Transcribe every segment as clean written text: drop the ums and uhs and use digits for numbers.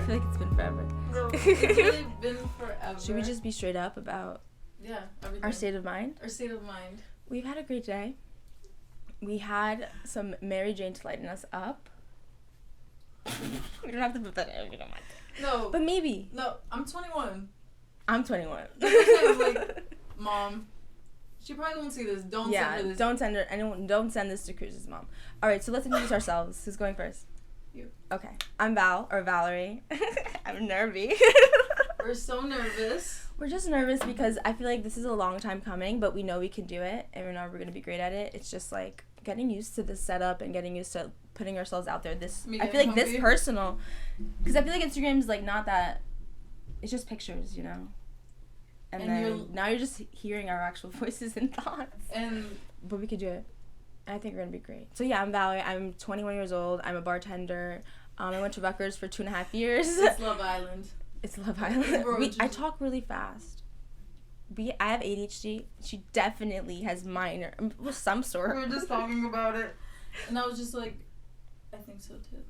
feel like it's been forever. No, it's really been forever. Should we just be straight up about everything. our state of mind? Our state of mind. We've had a great day. We had some Mary Jane to lighten us up. We don't have to put that in if you don't mind. No. But maybe. No, I'm 21. I'm 21. I'm like, Mom, she probably won't see this. Don't send her this. Don't send her. Anyone, don't send this to Cruz's mom. All right, so let's introduce ourselves. Who's going first? You. Okay. I'm Val, or Valerie. I'm nervy. We're so nervous. We're just nervous because I feel like this is a long time coming, but we know we can do it, and we know we're going to be great at it. It's just, like, getting used to this setup and getting used to putting ourselves out there. I feel like this personal, because I feel like Instagram's, like, not that, it's just pictures, you know? And then now you're just hearing our actual voices and thoughts. But we could do it. I think we're going to be great. So, yeah, I'm Valerie. I'm 21 years old. I'm a bartender. I went to Rutgers for 2.5 years. It's Love Island. It's Love Island. I talk really fast. I have ADHD. She definitely has minor, some sort. We were just talking about it. And I was just like, I think so, too.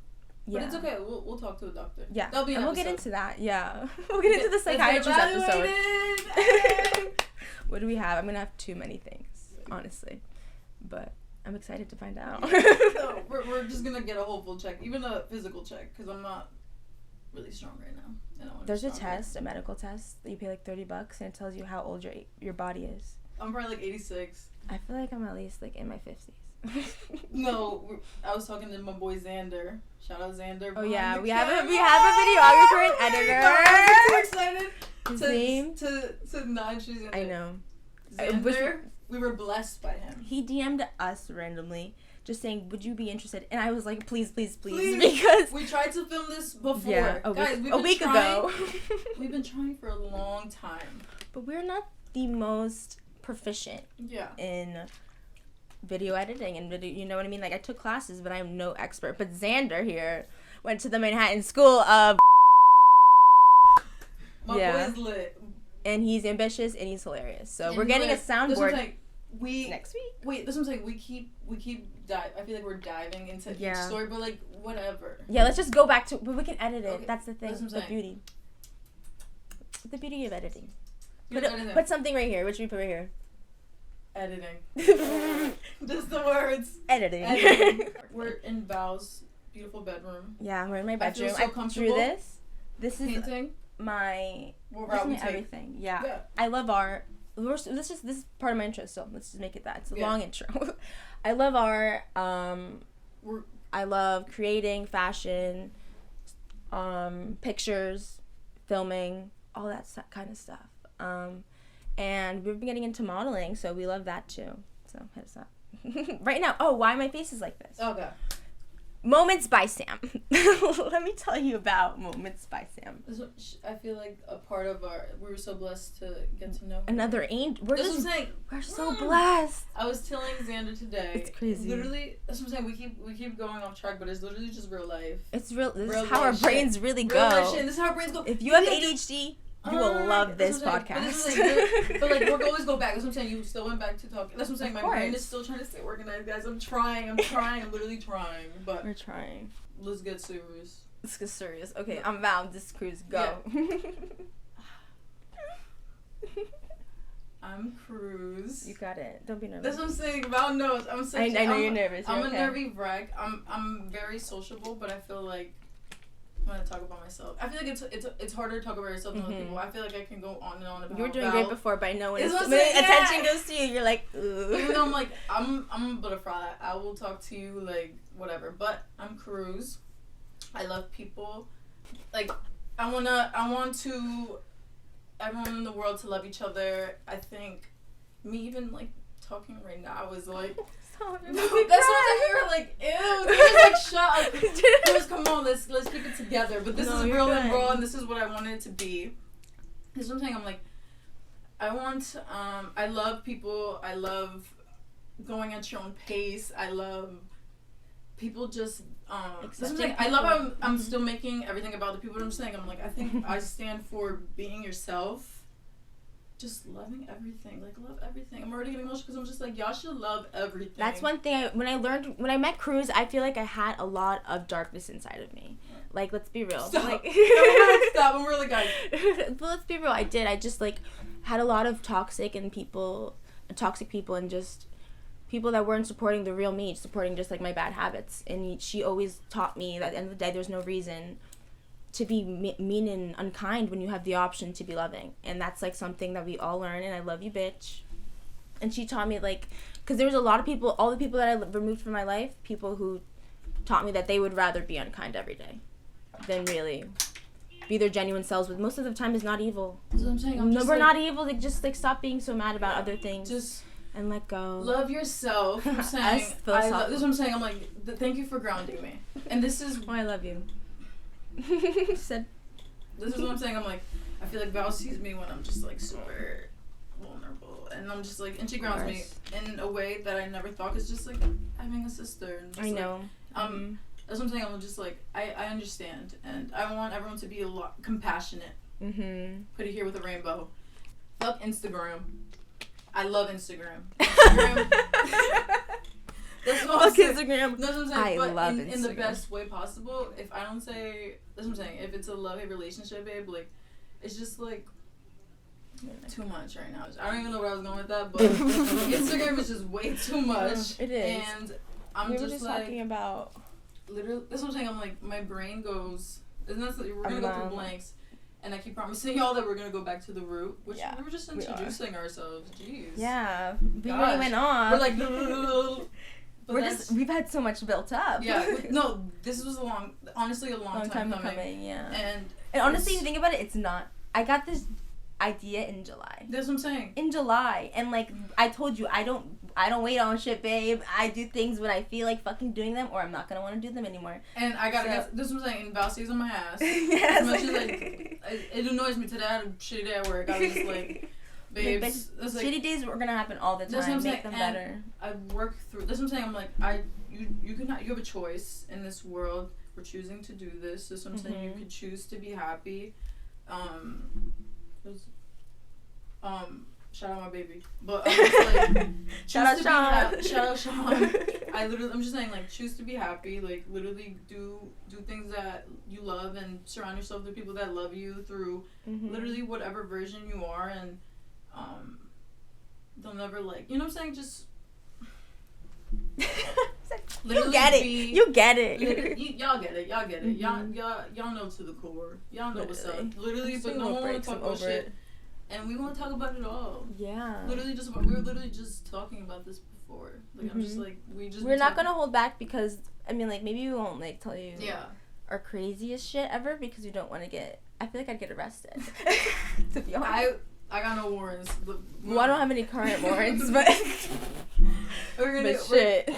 Yeah. But it's okay. We'll talk to a doctor. Yeah. That'll be an and episode. We'll get into that. Yeah. We'll get into the psychiatrist episode. What do we have? I'm going to have too many things, honestly. But I'm excited to find out. No, we're just going to get a whole full check. Even a physical check. Because I'm not really strong right now. There's a test, a medical test, that you pay like $30 and it tells you how old your body is. I'm probably like 86. I feel like I'm at least like in my 50s. No, I was talking to my boy Xander. Shout out Xander. Oh yeah, we have a videographer and editor. I'm so excited. His name? To not introduce Xander. I know. Xander, we were blessed by him. He DM'd us randomly, just saying, would you be interested? And I was like, please, because we tried to film this before. Yeah, a week ago. We've been trying for a long time. But we're not the most proficient in video editing and video, you know what I mean? Like, I took classes, but I'm no expert. But Xander here went to the Manhattan School of My boy's lit. And he's ambitious and he's hilarious. So we're getting a soundboard next week. Wait, this one's like we keep I feel like we're diving into each story, but like whatever. Yeah, let's just go back to, but we can edit it. Okay. That's the thing. That's the beauty. The beauty of editing. Editing. Put something right here. What should we put right here? Editing. Just the words. Editing. We're in Val's beautiful bedroom. Yeah, we're in my bedroom. I feel so comfortable. Drew this. This is painting. My everything. Yeah. I love art. This is part of my intro, so let's just make it that. It's a long intro. I love art. I love creating fashion, pictures, filming, all that kind of stuff. And we've been getting into modeling, so we love that too. So hit us up. Right now. Oh, why my face is like this? Okay. Moments by Sam. Let me tell you about Moments by Sam. I feel like a part of we were so blessed to get to know her. Another angel. We're so blessed. I was telling Xander today. It's crazy. Literally, that's what I'm saying. We keep going off track, but it's literally just real life. It's real. This is how our brains really go. Real life shit. This is how our brains go. If you have ADHD, you will love this podcast. But like, we'll always go back. That's what I'm saying. You still went back to talk. That's what I'm saying. My brain is still trying to stay organized, guys. I'm trying. I'm literally trying. But we're trying. Let's get serious. Okay, I'm Val. This Cruz. Go. Yeah. I'm Cruz. You got it. Don't be nervous. That's what I'm saying. Val knows. I know you're nervous. I'm a nervy wreck. I'm very sociable, but I feel like I'm gonna talk about myself. I feel like it's harder to talk about yourself than other people. I feel like I can go on and on about. You were doing great before, but I know when attention goes to you, you're like, ooh. Even though I'm like, I'm a butterfly. I will talk to you like whatever. But I'm Cruz. I love people. Like, I want everyone in the world to love each other. I think me even like talking right now is like. That's what I hear. Like, ew. It was like, shut up. It was, come on, let's keep it together. But this is real and raw, and this is what I wanted it to be. This is what I'm saying. I'm like, I love people. I love going at your own pace. I love people just. I love how I'm still making everything about the people. What I'm saying. I'm like, I think I stand for being yourself. just loving everything. Like, love everything. I'm already getting emotional because I'm just like, y'all should love everything. That's one thing when I met Cruz, I feel like I had a lot of darkness inside of me. Like, let's be real. Stop. Like, Stop. I'm really guys. But let's be real. I just like had a lot of toxic people and just people that weren't supporting the real me, supporting just like my bad habits. And she always taught me that at the end of the day, there's no reason to be mean and unkind when you have the option to be loving. And that's like something that we all learn. And I love you, bitch. And she taught me, like, because there was a lot of people, all the people that I removed from my life, people who taught me that they would rather be unkind every day than really be their genuine selves. But most of the time is not evil. That's what I'm saying. No, we're not evil. Like, just like stop being so mad about other things. Just and let go. Love yourself. I'm saying. This is what I'm saying. I'm like, thank you for grounding me. And this is why I love you. Said. This is what I'm saying. I'm like, I feel like Val sees me when I'm just like super vulnerable, and I'm just like, and she grounds me in a way that I never thought. It's just like having a sister. And just, I know. That's what I'm saying. I'm just like, I understand, and I want everyone to be a lot compassionate. Mm-hmm. Put it here with a rainbow. Fuck Instagram. I love Instagram. That's what I'm saying. Instagram. That's what I'm saying. I but love Instagram. In the best way possible. If I don't say, that's what I'm saying. If it's a love-hate relationship, babe, like, it's just like too much right now. I don't even know where I was going with that, but Instagram is just way too much. It is. And I'm we just were just like talking about. Literally, that's what I'm saying. I'm like, my brain goes. Isn't that we're gonna go through blanks. And I keep promising y'all that we're going to go back to the root, which we were just introducing ourselves. Jeez. Yeah. We really went on. We're like, we've had so much built up. Yeah. No, this was a long time coming. Yeah. And honestly, you think about it, it's not. I got this idea in July. That's what I'm saying. In July. And like, I told you, I don't wait on shit, babe. I do things when I feel like fucking doing them, or I'm not gonna want to do them anymore. And I gotta get this. Is what I'm saying. And Val stays on my ass. Yes. As much as like, it annoys me today. I had a shitty day at work. I was just like, babes. Like, shitty days are gonna happen all the time. That's what I'm Make saying. them better. I work through. That's what I'm saying. I'm like, you have a choice in this world. We're choosing to do this. That's what I'm saying. You could choose to be happy. Shout out my baby, but I'm just like, shout out Sean. Shout out Sean. I'm just saying, like, choose to be happy. Like, literally do things that you love and surround yourself with people that love you through literally whatever version you are, and they'll never like, you know what I'm saying? Just you get it. You get it. Y'all get it. Y'all get it. Y'all know to the core. Y'all know what's up. Literally, but no one want to talk about shit. And we want to talk about it all. Yeah. We were literally just talking about this before. Like, I'm just like, we're not going to hold back because, I mean, like, maybe we won't, like, tell you yeah. our craziest shit ever because we don't want to I feel like I'd get arrested. To be honest. I got no warrants. Well, I don't have any current warrants, but... shit.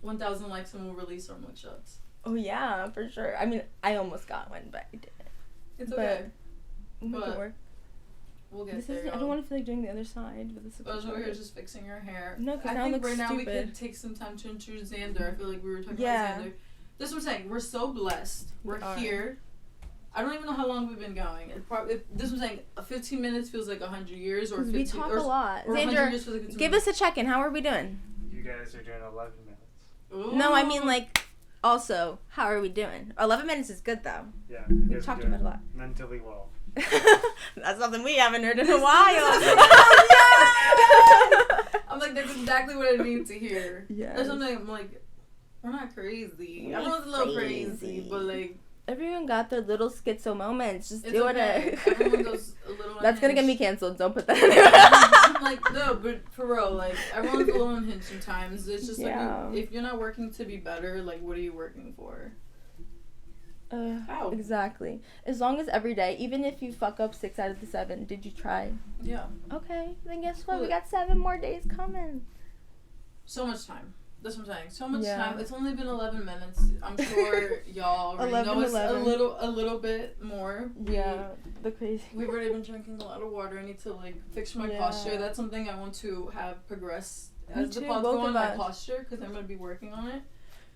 1,000 likes and we'll release our mugshots. Oh, yeah, for sure. I mean, I almost got one, but I didn't. It's okay. But we'll get there. I don't want to feel like doing the other side. But this is over here just fixing your hair. No, because I think right now we could take some time to introduce Xander. I feel like we were talking about Xander. This is what I'm saying. We're so blessed. We're here. I don't even know how long we've been going. This was saying 15 minutes feels like 100 years, or 15. We talk a lot. Or Xander, years feels like give us a check-in. How are we doing? You guys are doing 11 minutes. Ooh. No, I mean like. Also, how are we doing? 11 minutes is good though. Yeah, we've talked about it a lot. Mentally well. That's something we haven't heard in a while. I'm like, that's exactly what I need to hear. Yeah. That's something I'm like, we're not crazy. Everyone's a little crazy, but like. Everyone got their little schizo moments. Just do it. Everyone goes a little. That's gonna get me canceled. Don't put that in there. Like, no, but for real, like, everyone's a little unhinged sometimes. It's just like, if you're not working to be better, like, what are you working for? How? Exactly. As long as every day, even if you fuck up 6 out of the 7, did you try? Yeah. Okay, then guess what? We got 7 more days coming. So much time. That's what I'm saying. So much time. It's only been 11 minutes. I'm sure y'all already know us a little bit more. The crazy. We've already been drinking a lot of water. I need to like fix my posture. That's something I want to have progress as the pod go on, my posture, because I'm gonna be working on it.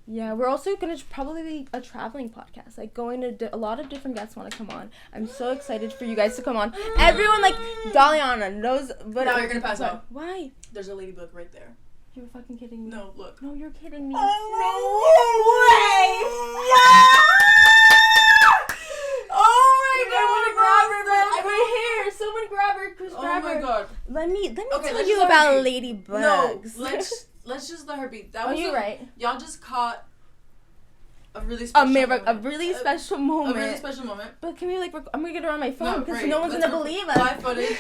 Yeah, we're also gonna probably be a traveling podcast, like going to a lot of different guests want to come on. I'm so excited for you guys to come on. Everyone, like Daliana knows, but no, you're gonna pass out. Why? There's a ladybug right there. You're fucking kidding me. No, look. No, you're kidding me. Oh my god! Right here. Someone grab her. Chris, grab her. Oh my god. Let me Okay, tell you about ladybugs. No, let's just let her be. That was you're right. Y'all just caught a really special moment. A really special moment. A really special moment. But can we I'm gonna get her on my phone because great. no one's gonna believe us. Live footage.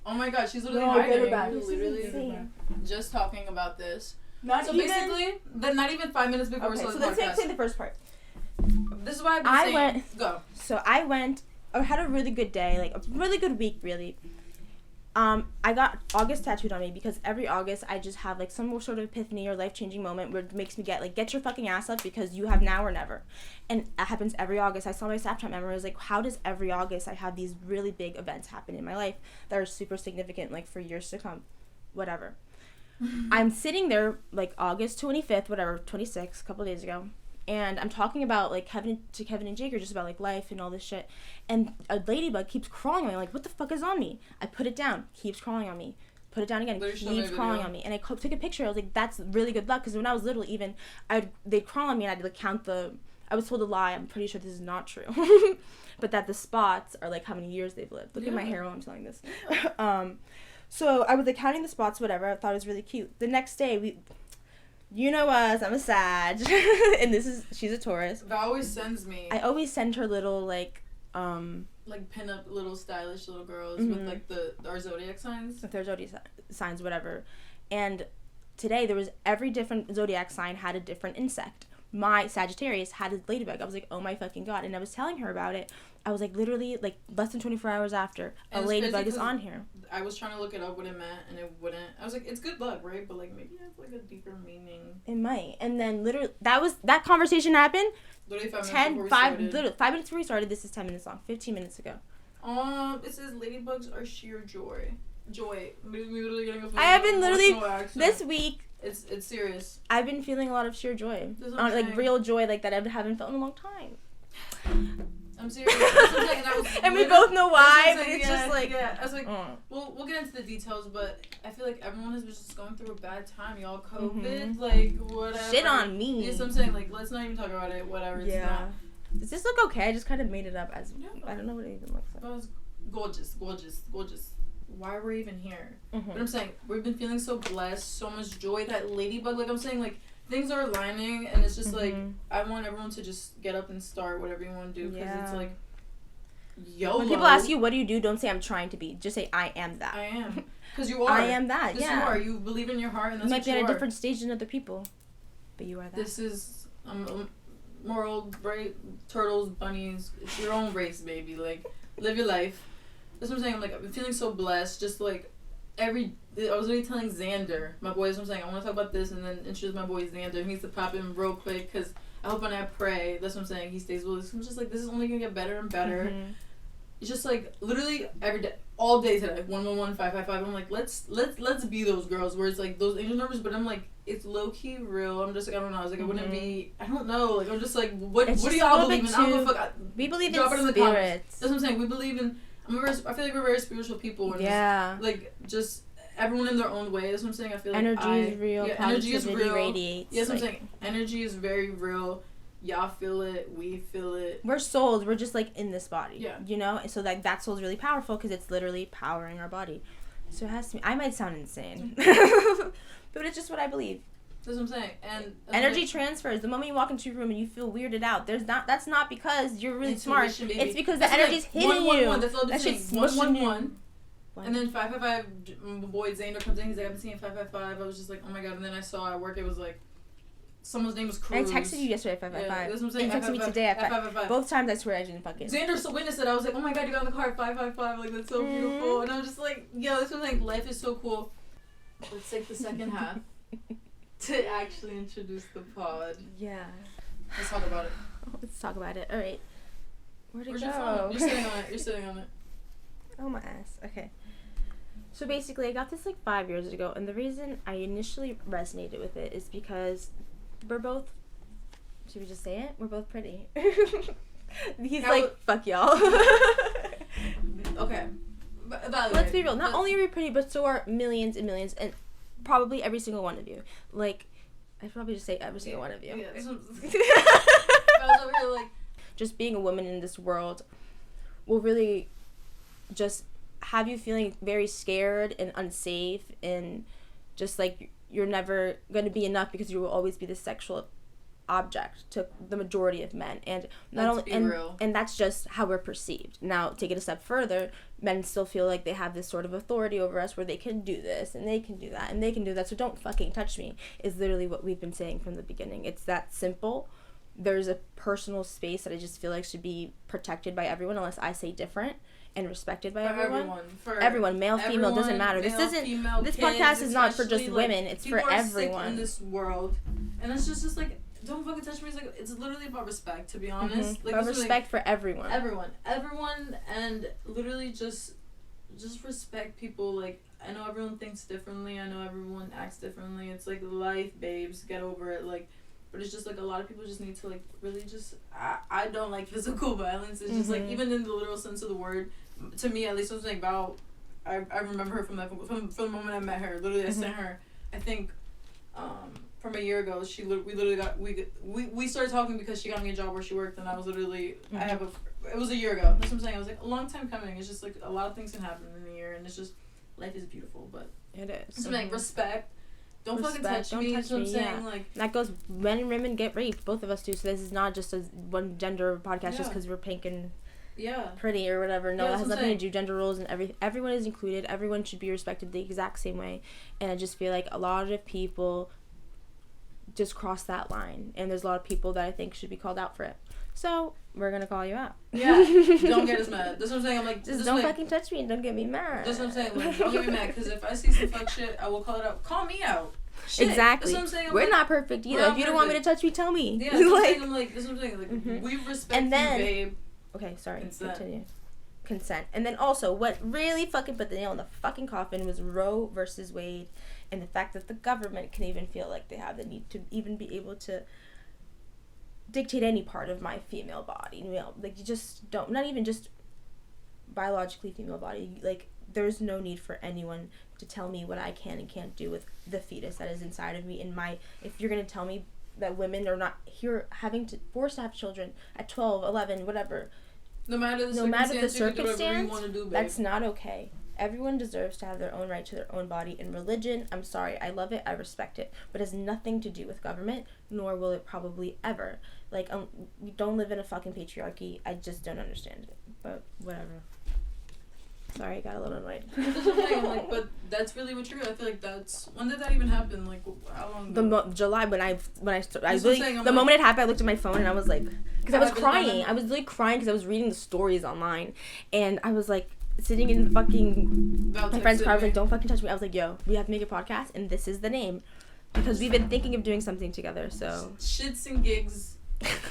Oh my god, she's literally hiding. Get her back. Literally just talking about this. Basically, then not even 5 minutes before we started the podcast. let's say the first part. This is why I've been saying. Go. So I had a really good day, like a really good week, really. I got August tattooed on me because every August I just have like some sort of epiphany or life-changing moment where it makes me get your fucking ass up because you have now or never. And it happens every August. I saw my Snapchat memory. I was like, how does every August I have these really big events happen in my life that are super significant, like for years to come? Whatever. I'm sitting there like August 25th, 26th, a couple days ago. And I'm talking about like Kevin and Jake, or just about like life and all this shit. And a ladybug keeps crawling on me. I'm like, what the fuck is on me? I put it down. Keeps crawling on me. Put it down again. Keeps crawling on me. And I took a picture. I was like, that's really good luck. Because when I was little, even they'd crawl on me and I'd like count I was told a lie. I'm pretty sure this is not true. But that the spots are like how many years they've lived. Look at my hair while I'm telling this. So I was like counting the spots, whatever. I thought it was really cute. The next day you know us, I'm a Sag, and she's a Taurus. That always sends me. I always send her little like pin up little stylish little girls with like our zodiac signs. With their zodiac signs, whatever. And today there was every different zodiac sign had a different insect. My Sagittarius had a ladybug. I was like, oh my fucking god. And I was telling her about it. I was like, literally, like less than 24 hours after, a ladybug is on here. I was trying to look it up what it meant, and it wouldn't. I was like, it's good luck, right? But like maybe it has like a deeper meaning. It might. And then literally, that conversation happened. Literally 5 minutes before we started. This is 10 minutes long. 15 minutes ago. It says ladybugs are sheer joy. Joy. We literally getting I have been literally this week. It's serious. I've been feeling a lot of sheer joy, like real joy, like that I haven't felt in a long time. I'm serious. And we both know why, but it's just like I was like, we'll get into the details, but I feel like everyone has been just going through a bad time, y'all. COVID, like whatever. Shit on me. Yes, I'm saying like let's not even talk about it. Whatever. It's not. Does this look okay? I just kind of made it up as I don't know what it even looks like. That was gorgeous. Why we're even here? But I'm saying we've been feeling so blessed, so much joy. That ladybug, like I'm saying, like things are aligning, and it's just like I want everyone to just get up and start whatever you want to do, because it's like YOLO. When people ask you what do you do, don't say I'm trying to be. Just say I am that. I am, because you are. I am that. You are. You believe in your heart, and that's you what might be you at a different stage than other people, but you are that. This is moral, right? Turtles, bunnies. It's your own race, baby. Like live your life. That's what I'm saying. I'm like, I've been feeling so blessed. Just like I was really telling Xander, my boy, that's what I'm saying. I want to talk about this and then introduce my boy Xander. He needs to pop in real quick because I hope when I pray, that's what I'm saying, he stays with us. I'm just like, this is only going to get better and better. It's just like literally every day, all day today, 111, 555. I'm like, let's be those girls where it's like those angel numbers, but I'm like, it's low key real. I'm just like, I don't know. I was like, it wouldn't be. I don't know. Like I'm just like, what do y'all believe in? I don't give a fuck. We believe in spirits. That's what I'm saying. We believe in. I feel like we're very spiritual people. And just, like just everyone in their own way. That's what I'm saying. I feel like energy is real. Yeah, energy is real. Radiates. Yes, I'm saying energy is very real. Y'all feel it. We feel it. We're souls. We're just like in this body. Yeah. You know, so like that soul is really powerful because it's literally powering our body. So it has to be. I might sound insane, but it's just what I believe. That's what I'm saying. And energy transfers. The moment you walk into your room and you feel weirded out, that's not because you're really smart. Baby. It's because the energy's hitting you. That's all I'm saying. 111. What? And then 555. My boy Xander comes in. He's like, I've been seeing 555. I was just like, oh my god. And then I saw at work it was like, someone's name was Cruz. I texted you yesterday at 555. Yeah, that's what I'm saying. And you texted me today at 555. Both times I swear I didn't fuck it. Xander so witnessed it. I was like, oh my god, you got in the car at 555. Like that's so beautiful. And I was just like, yo, that's what I'm saying. Life is so cool. Let's take the second half to actually introduce the pod. Yeah. Let's talk about it. Let's talk about it. All right. Where'd it Where's go? your phone? You're sitting on it. Oh, my ass. Okay. So basically, I got this like 5 years ago, and the reason I initially resonated with it is because we're both Should we just say it? We're both pretty. He's fuck y'all. Okay. Let's be real. Not only are we pretty, but so are millions and millions, and probably every single one of you. Like, I'd probably just say every single one of you. Yeah. I was over here just being a woman in this world will really just have you feeling very scared and unsafe, and just you're never going to be enough because you will always be the sexual object to the majority of men, and and that's just how we're perceived. Now, take it a step further, men still feel like they have this sort of authority over us where they can do this and they can do that and they can do that, so don't fucking touch me is literally what we've been saying from the beginning. It's that simple. There's a personal space that I just feel like should be protected by everyone, unless I say different, and respected by everyone, male, female, doesn't matter. This podcast is not for just women, it's for everyone in this world, and it's just don't fucking touch me. It's literally about respect, to be honest. About respect for everyone, and literally just respect people. I know everyone thinks differently. I know everyone acts differently. It's life, babes. Get over it. But it's just a lot of people just need to really just. I don't like physical violence. It's just even in the literal sense of the word. To me, at least, something about. I remember her from the moment I met her. Literally, I sent her. I think. From a year ago, we started talking because she got me a job where she worked, and I was literally it was a year ago. That's what I'm saying. I was a long time coming. It's just a lot of things can happen in a year, and it's just life is beautiful, but it is. So respect. Don't fucking touch me. That's what I'm saying. That goes. Men and women get raped. Both of us do. So this is not just a one gender podcast just because we're pink and pretty or whatever. No, that has nothing to do. Gender roles and everyone is included. Everyone should be respected the exact same way. And I just feel like a lot of people just cross that line, and there's a lot of people that I think should be called out for it. So we're gonna call you out. Yeah, don't get us mad. That's what I'm saying. I'm just don't fucking touch me and don't get me mad. That's what I'm saying. Don't get me mad, because if I see some fuck shit, I will call it out. Call me out. Shit. Exactly. That's what I'm saying. We're not perfect either. If you don't want me to touch me, tell me. Yeah, that's what I'm saying. We respect you, babe. Okay, sorry. Continue. Consent. And then also, what really fucking put the nail in the fucking coffin was Roe versus Wade, and the fact that the government can even feel like they have the need to even be able to dictate any part of my female body. You just don't. Not even just biologically female body. There's no need for anyone to tell me what I can and can't do with the fetus that is inside of me. If you're gonna tell me that women are not here forced to have children at 12, 11, whatever. No matter the circumstance, that's not okay. Everyone deserves to have their own right to their own body. And religion, I'm sorry, I love it, I respect it, but it has nothing to do with government, nor will it probably ever. We don't live in a fucking patriarchy. I just don't understand it. But whatever. Sorry, I got a little annoyed. But that's really what you're. I feel that's when did that even happen? How long ago? July when I the moment it happened, I looked at my phone and I was because I was crying. I was really crying because I was reading the stories online, and I was sitting in fucking my friend's car. I was don't fucking touch me. I was yo, we have to make a podcast, and this is the name, because we've been thinking of doing something together. So shits and gigs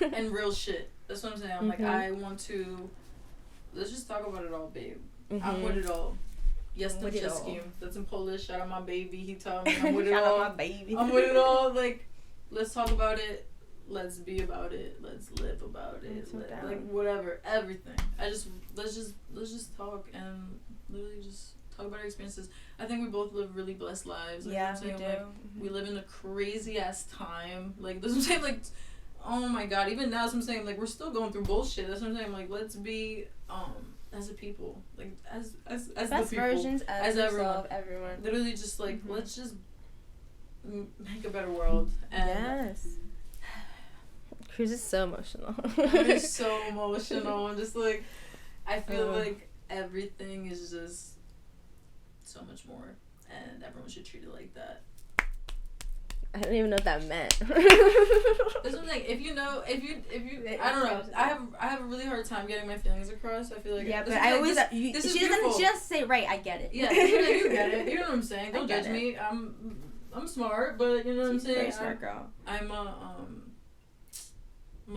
and real shit. That's what I'm saying. I'm I want to. Let's just talk about it all, babe. I'm with it all. Yes, the scheme. That's in Polish. Shout out my baby. He told me I'm with it all. Shout out my baby. I'm with it all. Let's talk about it. Let's be about it. Let's live about it. Whatever. Everything. Let's just talk and literally just talk about our experiences. I think we both live really blessed lives. We do. We live in a crazy ass time. That's what I'm saying. Oh my god. Even now, that's what I'm saying. We're still going through bullshit. That's what I'm saying. Let's be as a people, as best the people, versions as everyone. Literally, just let's just make a better world. And yes. Cruz is so emotional. I'm so emotional. I'm just I feel everything is just so much more, and everyone should treat it like that. I don't even know what that meant. That's one thing. If you, I don't know. I have a really hard time getting my feelings across. I feel but I always. She doesn't just say right. I get it. Yeah, you get it. You know what I'm saying. Don't judge me. I'm smart, but you know what I'm saying. Very smart girl. I'm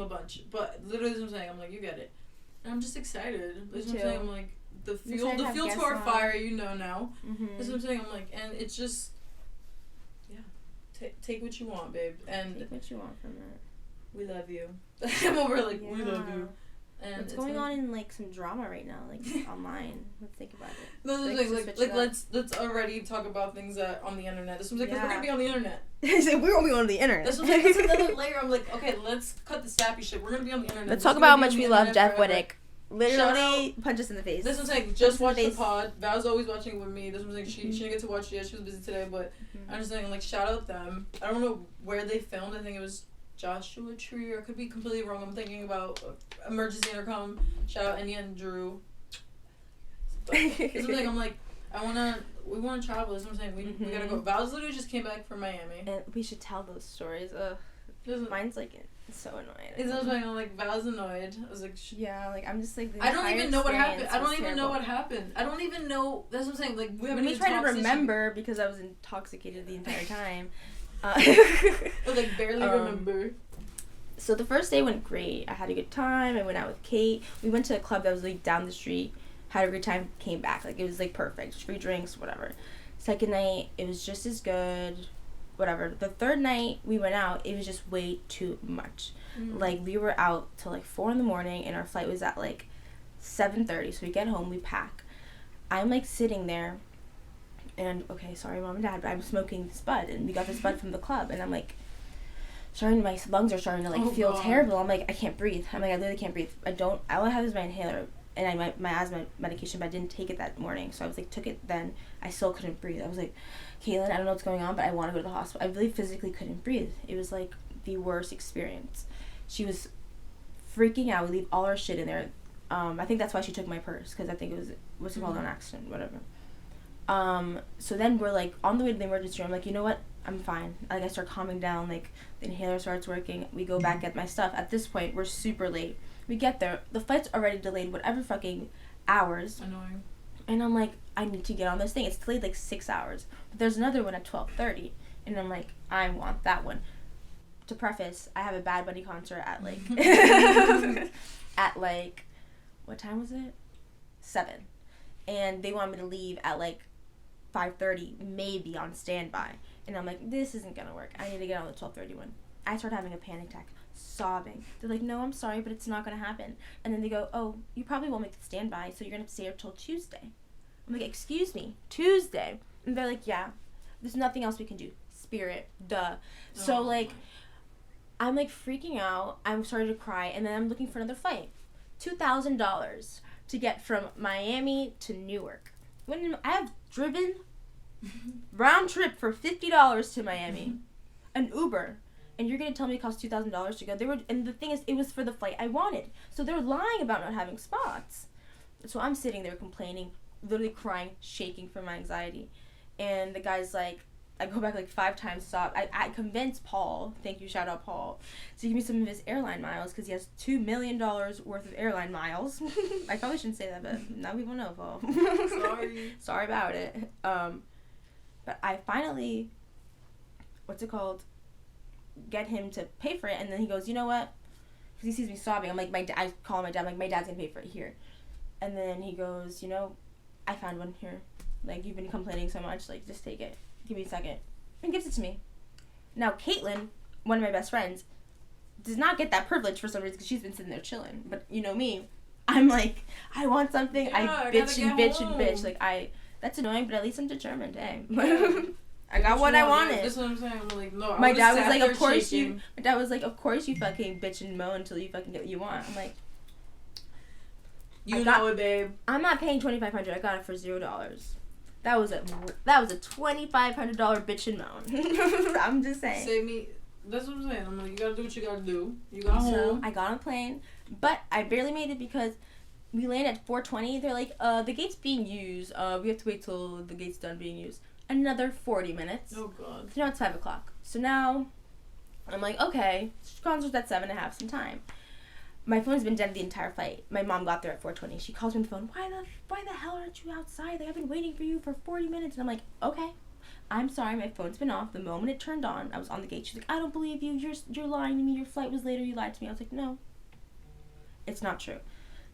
a bunch, but literally, that's what I'm saying. I'm you get it, and I'm just excited. That's what I'm saying. I'm the fuel to our fire. Now. That's what I'm saying. I'm and it's just. Take what you want, babe, and take what you want from it. We love you. I'm over like, we love you. And what's going on in like some drama right now, like online? Let's think about it. No, let's already talk about things that on the internet. This one's like, 'cause we're gonna be on the internet. He said we're gonna be on the internet. This one's like, that's another layer. I'm like, okay, let's cut the sappy shit. We're gonna be on the internet. Let's talk about how much we love Jeff Wittick. Literally, punch us in the face. This one's like, just watch the pod. Val's always watching it with me. This one's like, she didn't get to watch it yet. She was busy today, but I'm just saying, like, shout out them. I don't know where they filmed. I think it was Joshua Tree, or I could be completely wrong. I'm thinking about Emergency Intercom. Shout out Enya and Drew. It's like, I'm like, we wanna travel. That's what I'm saying. We gotta go. Val's literally just came back from Miami. And we should tell those stories. Mine's like so annoying. It's also like, I'm like, Val's annoyed. I was like, yeah, like I'm just like. I don't even know what happened. I don't even know what happened. I don't even know. That's what I'm saying. Like we haven't even trying to remember because I was intoxicated the entire time. I like barely remember. So the first day went great. I had a good time. I went out with Kate. We went to a club that was like down the street. Had a great time. Came back. Like it was like perfect. Free drinks, whatever. Second night, it was just as good. Whatever. The third night we went out, it was just way too much. Like we were out till like 4 a.m, and our flight was at like 7:30. So we get home, we pack. I'm like sitting there. And, okay, sorry, Mom and Dad, but I'm smoking this bud, and we got this bud from the club, and I'm, like, my lungs are starting to, like, feel terrible. I'm, like, I can't breathe. I'm, like, I literally can't breathe. All I have is my inhaler, and my asthma medication, but I didn't take it that morning, so I was, like, took it then. I still couldn't breathe. I was, like, Caitlin, I don't know what's going on, but I want to go to the hospital. I really physically couldn't breathe. It was, like, the worst experience. She was freaking out. We leave all our shit in there. I think that's why she took my purse, because I think it was called an accident, whatever. So then we're like on the way to the emergency room. I'm like, you know what? I'm fine. Like I start calming down. Like the inhaler starts working. We go back, get my stuff. At this point, we're super late. We get there. The flight's already delayed. Whatever fucking hours. Annoying. And I'm like, I need to get on this thing. It's delayed like 6 hours. But there's another one at 12:30, and I'm like, I want that one. To preface, I have a Bad Bunny concert at like at like what time was it? 7, and they want me to leave at like 5:30, maybe on standby. And I'm like, this isn't gonna work. I need to get on the 12:30 one. I start having a panic attack, sobbing. They're like, no, I'm sorry, but it's not gonna happen. And then they go, oh, you probably won't make the standby, so you're gonna have to stay here till Tuesday. I'm like, excuse me, Tuesday? And they're like, yeah, there's nothing else we can do. Spirit, duh. So like, I'm like freaking out. I'm starting to cry, and then I'm looking for another flight. $2,000 to get from Miami to Newark. When I have driven round trip for $50 to Miami, an Uber, and you're gonna tell me it costs $2,000 to go? And the thing is, it was for the flight I wanted, so they're lying about not having spots. So I'm sitting there complaining, literally crying, shaking from my anxiety, and the guy's like, I go back like 5 times, stop. I convinced Paul, thank you, shout out Paul, to give me some of his airline miles, because he has $2 million worth of airline miles. I probably shouldn't say that, but now people know, Paul. Sorry about it. But I finally, get him to pay for it, and then he goes, you know what? Because he sees me sobbing. I'm like, I call my dad, I'm like, my dad's gonna pay for it here. And then he goes, you know, I found one here. Like, you've been complaining so much, like, just take it. Give me a second. And gives it to me. Now, Caitlin, one of my best friends, does not get that privilege for some reason because she's been sitting there chilling. But, you know me, I'm like, I want something. Yeah, I bitch and bitch. Like, that's annoying, but at least I'm determined, hey. I got what I wanted. That's what I'm saying. I'm like, no. My dad was like, of course you fucking bitch and moan until you fucking get what you want. I'm like, you know it, babe. I'm not paying $2,500. I got it for $0. That was a $2,500 bitch and moan. I'm just saying. Save me. That's what I'm saying. I'm like, you gotta do what you gotta do. You got home. I got on a plane, but I barely made it because we landed at 4:20. They're like, the gate's being used. We have to wait till the gate's done being used. Another 40 minutes. Oh God. So now it's 5:00. So now I'm like, okay, concert's at 7:30, some time. My phone's been dead the entire flight. My mom got there at 4:20. She calls me on the phone. Why the hell aren't you outside? Like, I've been waiting for you for 40 minutes. And I'm like, okay, I'm sorry. My phone's been off. The moment it turned on, I was on the gate. She's like, I don't believe you. You're lying to me. Your flight was later. You lied to me. I was like, no, it's not true.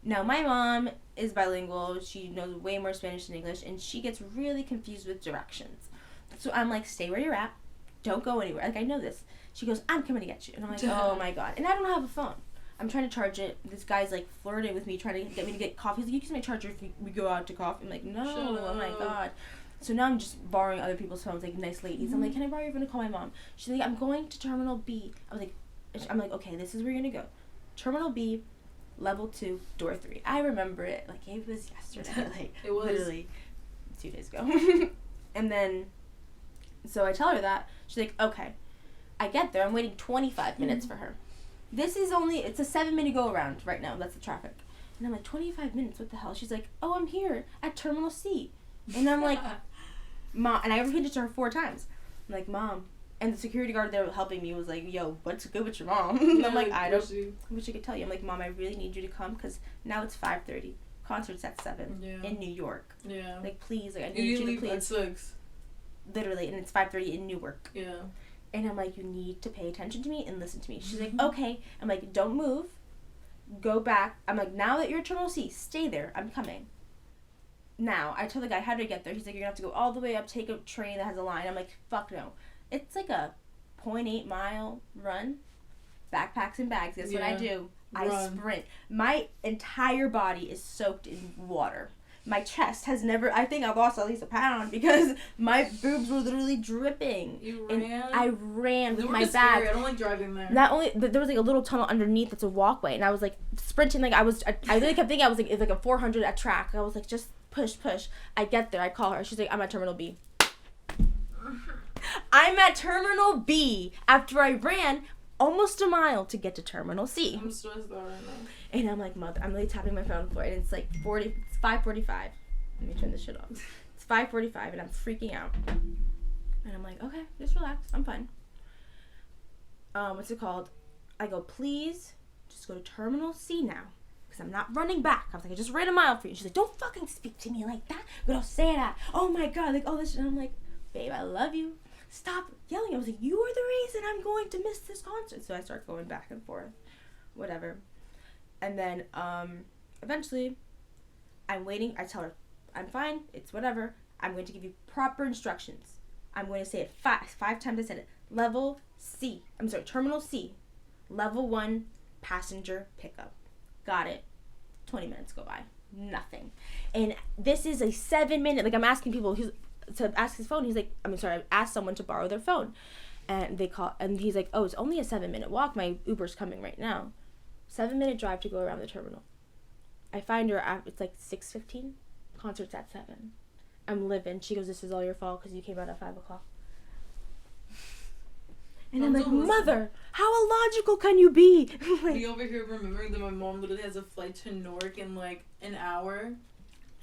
Now, my mom is bilingual. She knows way more Spanish than English, and she gets really confused with directions. So I'm like, stay where you're at. don't go anywhere. Like, I know this. She goes, I'm coming to get you. And I'm like, oh my God. And I don't have a phone. I'm trying to charge it. This guy's like flirting with me, trying to get me to get coffee. He's like, you can use my charger if we go out to coffee. I'm like, no, oh my God. So now I'm just borrowing other people's phones, like nice ladies. I'm like, can I borrow your phone to call my mom? She's like, I'm going to Terminal B. I'm like, okay, this is where you're gonna go. Terminal B, level 2, door 3. I remember it like it was yesterday. Like it was literally 2 days ago. And then, so I tell her that. She's like, okay. I get there. I'm waiting 25 minutes for her. It's a 7-minute go around right now. That's the traffic. And I'm like, 25 minutes? What the hell? She's like, oh, I'm here at Terminal C. And I'm like, Mom. And I repeated it to her 4 times. I'm like, Mom. And the security guard there helping me was like, yo, what's good with your mom? And I'm like, I wish I could tell you. I'm like, Mom, I really need you to come because now it's 5:30. Concert's at 7 in New York. Yeah. Like, please. Like, I need you to please. At 6. Literally. And it's 5:30 in Newark. Yeah. And I'm like, you need to pay attention to me and listen to me. She's like, okay. I'm like, don't move. Go back. I'm like, now that you're at Terminal C, stay there. I'm coming. Now, I told the guy, how do I get there? He's like, you're going to have to go all the way up, take a train that has a line. I'm like, fuck no. It's like a 0.8 mile run. Backpacks and bags. Guess what I do? Run. I sprint. My entire body is soaked in water. My chest has never... I think I've lost at least a pound because my boobs were literally dripping. You ran? I ran with my bag. Scary. I don't like driving there. Not only... But there was like a little tunnel underneath that's a walkway. And I was like sprinting like I really kept thinking I was like... It's like a 400 at track. I was like, just push. I get there. I call her. She's like, I'm at Terminal B. I'm at Terminal B after I ran almost a mile to get to Terminal C. I'm stressed out right now. And I'm like, Mother, I'm really tapping my phone for it. And it's like 5:45. Let me turn this shit off. It's 5:45 and I'm freaking out. And I'm like, okay, just relax. I'm fine. What's it called? I go, please, just go to Terminal C now. Because I'm not running back. I was like, I just ran a mile for you. She's like, don't fucking speak to me like that. But I'll say that. Oh my God. Like, all this shit. And I'm like, babe, I love you. Stop yelling. I was like, you are the reason I'm going to miss this concert. So I start going back and forth. Whatever. And then, eventually, I'm waiting. I tell her, I'm fine. It's whatever. I'm going to give you proper instructions. I'm going to say it 5 times. I said it. Level C. I'm sorry, Terminal C. Level 1 passenger pickup. Got it. 20 minutes go by. Nothing. And this is a 7-minute, like I'm asking people to ask his phone. He's like, I asked someone to borrow their phone. And they call, and he's like, oh, it's only a 7-minute walk. My Uber's coming right now. 7-minute drive to go around the terminal. I find her at, it's like 6:15. Concert's at 7. I'm living. She goes, this is all your fault because you came out at 5 o'clock. And I'm like, Mother, how illogical can you be? Like, me over here remembering that my mom literally has a flight to Newark in like an hour.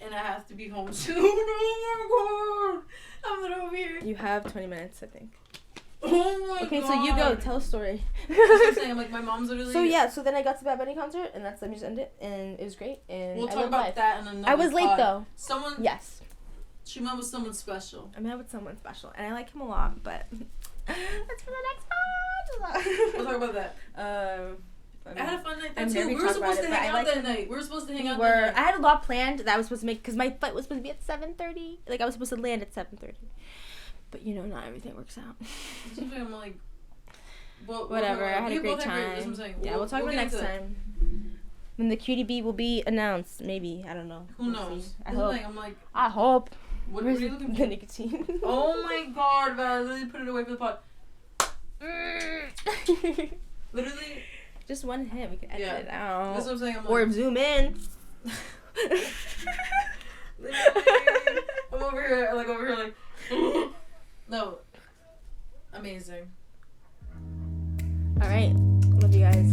And I have to be home soon. Oh my God. I'm literally over here. You have 20 minutes, I think. Oh my God. Okay, so you go. Tell a story. That's what I'm saying. Like, my mom's literally... So, yeah. So, then I got to Bad Bunny concert, and let me just end it. And it was great. And we'll talk about that in another I was late, though. Someone... Yes. She met with someone special. I met with someone special. And I like him a lot, but... That's for the next one. We'll talk about that. I had a fun night there, too. We were supposed to hang out that night. We were supposed to hang out that night. I had a lot planned that I was supposed to make, because my flight was supposed to be at 7:30. Like, I was supposed to land at 7:30. But, you know, not everything works out. I'm like... Well, whatever. I had a great time. Yeah, we'll talk about it next time. When the QDB will be announced, maybe. I don't know. Who knows? I hope. I'm like... I hope. What are you looking for? The nicotine. Oh my God, Val. I literally put it away for the pot. Literally... Just one hit, we can edit it out. That's what I'm saying. I'm or zoom in. Literally, I'm over here like, no. Amazing. Alright. Love you guys.